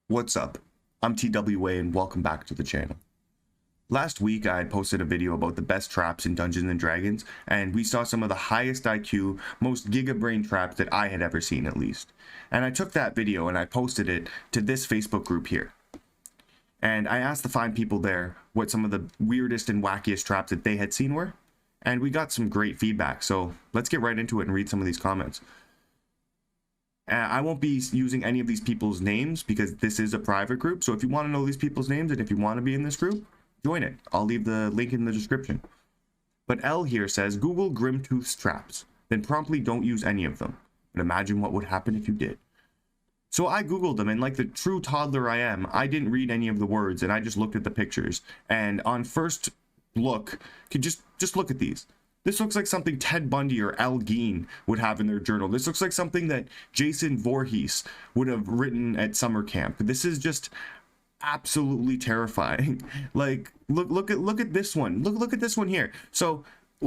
What's up? I'm TWA and welcome back to the channel. Last week I had posted a video about the best traps in Dungeons & Dragons, and we saw some of the highest IQ, most gigabrain traps that I had ever seen at least. And I took that video and I posted it to this Facebook group here. And I asked the fine people there what some of the weirdest and wackiest traps that they had seen were, and we got some great feedback, so let's get right into it and read some of these comments. I won't be using any of these people's names because this is a private group. So if you want to know these people's names and if you want to be in this group, join it. I'll leave the link in the description. But L here says, Google Grimtooth's traps, then promptly don't use any of them. But imagine what would happen if you did. So I Googled them, and like the true toddler I am, I didn't read any of the words and I just looked at the pictures. And on first look, could just look at these. This looks like something Ted Bundy or Al Gein would have in their journal. This looks like something that Jason Voorhees would have written at summer camp. This is just absolutely terrifying. Like, look at this one. Look at this one here. So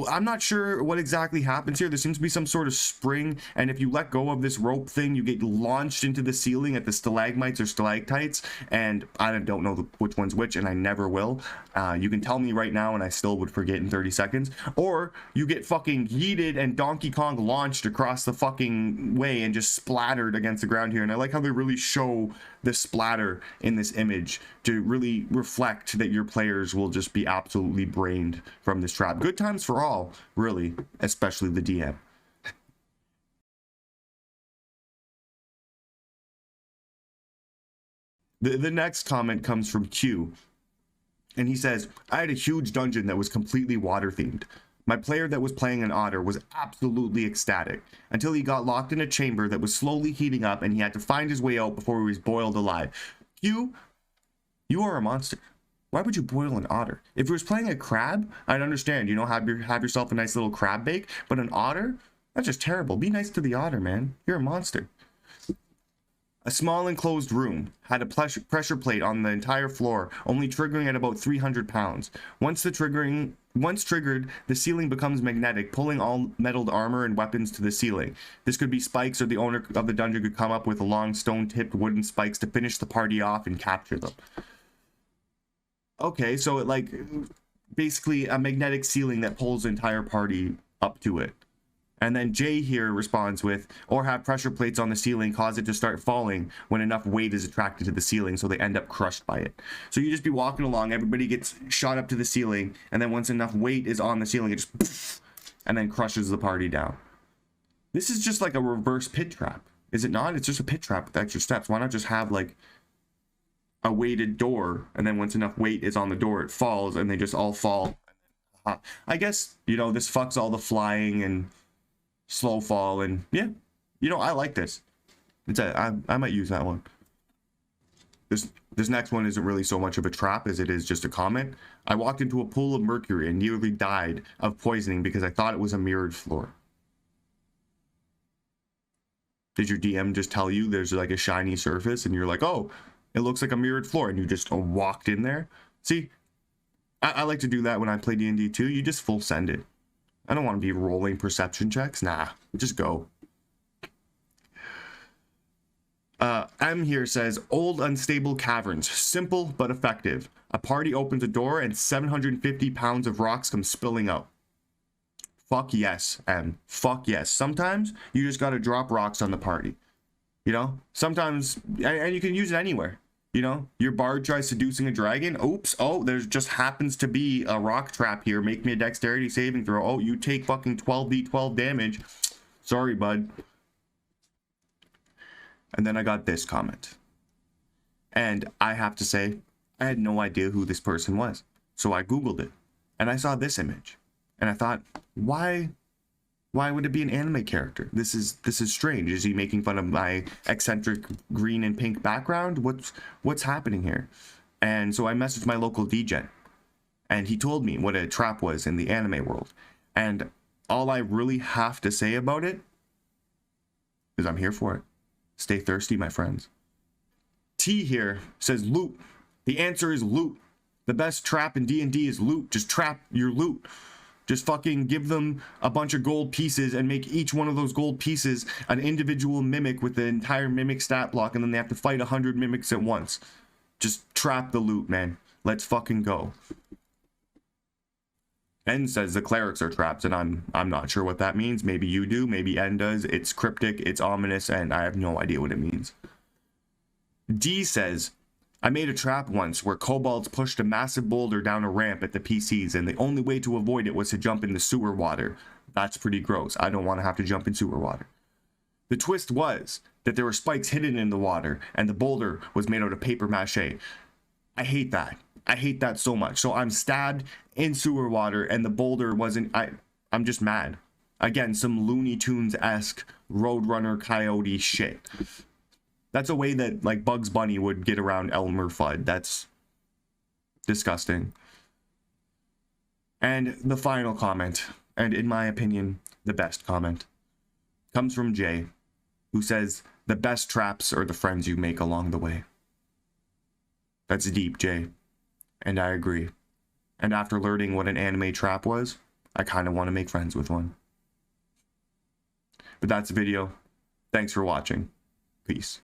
I'm not sure what exactly happens here. There seems to be some sort of spring, and if you let go of this rope thing, you get launched into the ceiling at the stalagmites or stalactites, and I don't know which one's which, and I never will. You can tell me right now and I still would forget in 30 seconds. Or you get fucking yeeted and Donkey Kong launched across the fucking way and just splattered against the ground here. And I like how they really show the splatter in this image to really reflect that your players will just be absolutely brained from this trap. Good times for all, really, especially the DM. The next comment comes from Q, and he says, I had a huge dungeon that was completely water themed. My player that was playing an Otter was absolutely ecstatic until he got locked in a chamber that was slowly heating up and he had to find his way out before he was boiled alive. You are a monster. Why would you boil an otter? If you was playing a crab, I'd understand, you know, have yourself a nice little crab bake, but an otter? That's just terrible. Be nice to the otter, man. You're a monster. A small enclosed room had a pressure plate on the entire floor, only triggering at about 300 pounds. Once triggered, the ceiling becomes magnetic, pulling all metaled armor and weapons to the ceiling. This could be spikes, or the owner of the dungeon could come up with long stone-tipped wooden spikes to finish the party off and capture them. Okay, so it like basically a magnetic ceiling that pulls the entire party up to it. And then Jay here responds with, or have pressure plates on the ceiling cause it to start falling when enough weight is attracted to the ceiling, so they end up crushed by it. So you just be walking along, everybody gets shot up to the ceiling, and then once enough weight is on the ceiling, it just poof, and then crushes the party down. This is just like a reverse pit trap, is it not? It's just a pit trap with extra steps. Why not just have like a weighted door, and then once enough weight is on the door, it falls, and they just all fall. I guess, you know, this fucks all the flying and slow fall, and yeah, you know, I like this. I might use that one. This next one isn't really so much of a trap as it is just a comment. I walked into a pool of mercury and nearly died of poisoning because I thought it was a mirrored floor. Did your DM just tell you there's like a shiny surface and you're like, oh, it looks like a mirrored floor, and you just walked in there? See, I like to do that when I play D&D too. You just full send it. I don't want to be rolling perception checks. Nah, just go. M here says, old unstable caverns, simple but effective. A party opens a door and 750 pounds of rocks come spilling out. Fuck yes, M. Fuck yes. Sometimes you just gotta drop rocks on the party. You know? Sometimes, and you can use it anywhere. You know, your bard tries seducing a dragon. Oops. Oh, there just happens to be a rock trap here. Make me a dexterity saving throw. Oh, you take fucking 12d12 damage. Sorry, bud. And then I got this comment. And I have to say, I had no idea who this person was. So I Googled it. And I saw this image. And I thought, why would it be an anime character? This is strange. Is he making fun of my eccentric green and pink background? What's happening here? And so I messaged my local DJ, and he told me what a trap was in the anime world. And all I really have to say about it is I'm here for it. Stay thirsty, my friends. T here says loot. The answer is loot. The best trap in D&D is loot. Just trap your loot. Just fucking give them a bunch of gold pieces and make each one of those gold pieces an individual mimic with the entire mimic stat block, and then they have to fight 100 mimics at once. Just trap the loot, man. Let's fucking go. N says the clerics are traps, and I'm not sure what that means. Maybe you do, maybe N does. It's cryptic, it's ominous, and I have no idea what it means. D says, I made a trap once where kobolds pushed a massive boulder down a ramp at the PCs, and the only way to avoid it was to jump in the sewer water. That's pretty gross. I don't want to have to jump in sewer water. The twist was that there were spikes hidden in the water, and the boulder was made out of paper mache. I hate that. I hate that so much. So I'm stabbed in sewer water, and the boulder wasn't... I'm just mad. Again, some Looney Tunes-esque Roadrunner Coyote shit. That's a way that, like, Bugs Bunny would get around Elmer Fudd. That's disgusting. And the final comment, and in my opinion, the best comment, comes from Jay, who says, the best traps are the friends you make along the way. That's deep, Jay. And I agree. And after learning what an anime trap was, I kind of want to make friends with one. But that's the video. Thanks for watching. Peace.